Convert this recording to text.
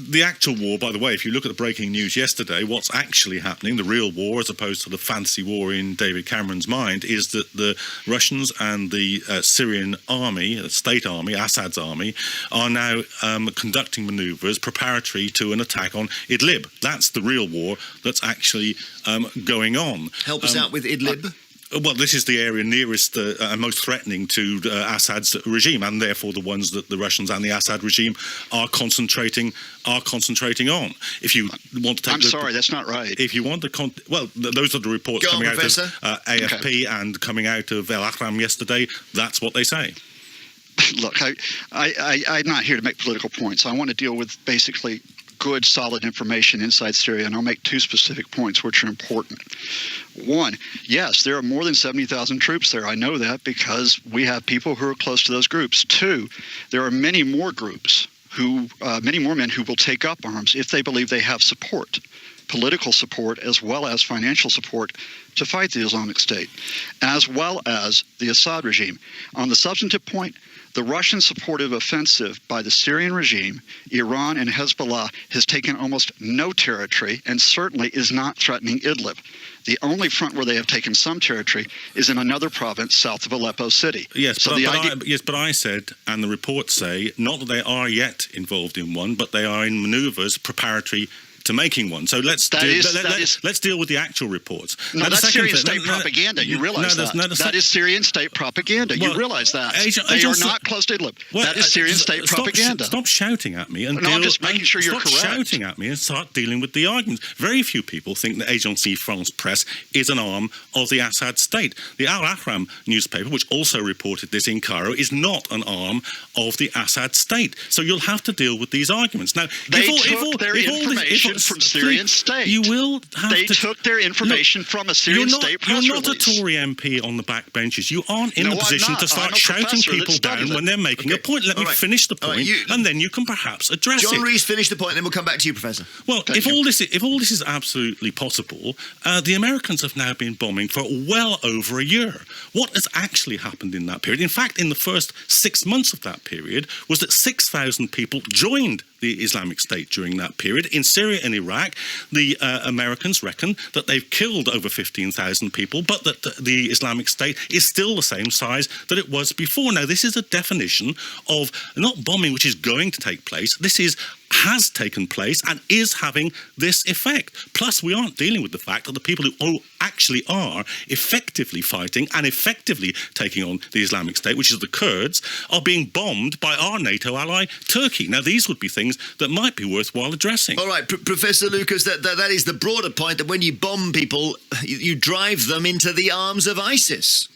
the actual war, by the way, if you look at the breaking news yesterday, what's actually happening, the real war, as opposed to the fancy war in David Cameron's mind, is that the Russians and the Syrian army, the state army, Assad's army, are now conducting manoeuvres preparatory to an attack on Idlib. That's the real war that's actually going on. Help us out with Idlib. Well, this is the area nearest and most threatening to Assad's regime, and therefore the ones that the Russians and the Assad regime are concentrating on. If you want to take, I'm sorry, that's not right. If you want to, those are the reports coming out of AFP and coming out of El Ahram yesterday. That's what they say. Look, I'm not here to make political points. I want to deal with basically good, solid information inside Syria, and I'll make two specific points which are important. One, yes, there are more than 70,000 troops there. I know that because we have people who are close to those groups. Two, there are many more groups many more men who will take up arms if they believe they have support, political support as well as financial support to fight the Islamic State, as well as the Assad regime. On the substantive point, the Russian-supported offensive by the Syrian regime, Iran and Hezbollah, has taken almost no territory and certainly is not threatening Idlib. The only front where they have taken some territory is in another province south of Aleppo city. Yes, but I said, and the reports say, not that they are yet involved in one, but they are in manoeuvres preparatory to making one. So let's deal with the actual reports. No, that's Syrian state propaganda. You realize that. That is Syrian state propaganda. You realize that. They are not close to Idlib. That is Syrian state propaganda. Stop shouting at me. I'm just making sure you're correct. Stop shouting at me and start dealing with the arguments. Very few people think that Agence France Presse is an arm of the Assad state. The Al Ahram newspaper, which also reported this in Cairo, is not an arm of the Assad state. So you'll have to deal with these arguments. Now, they took their information from Syrian state. You will have They took their information from a Syrian state press You're not a Tory MP on the back benches. You aren't in a position to start shouting people down when they're making a point. Let me finish the point, and then you can perhaps address it. John Rees, finish the point, and then we'll come back to you, Professor. Well, if all this is absolutely possible, the Americans have now been bombing for well over a year. What has actually happened in that period? In fact, in the first 6 months of that period, was that 6,000 people joined the Islamic State during that period. In Syria and Iraq, the Americans reckon that they've killed over 15,000 people, but that the Islamic State is still the same size that it was before. Now, this is a definition of not bombing which is going to take place. This has taken place and is having this effect. Plus, we aren't dealing with the fact that the people who actually are effectively fighting and effectively taking on the Islamic State, which is the Kurds, are being bombed by our NATO ally, Turkey. Now, these would be things that might be worthwhile addressing. All right, Professor Lucas, that is the broader point, that when you bomb people, you drive them into the arms of ISIS.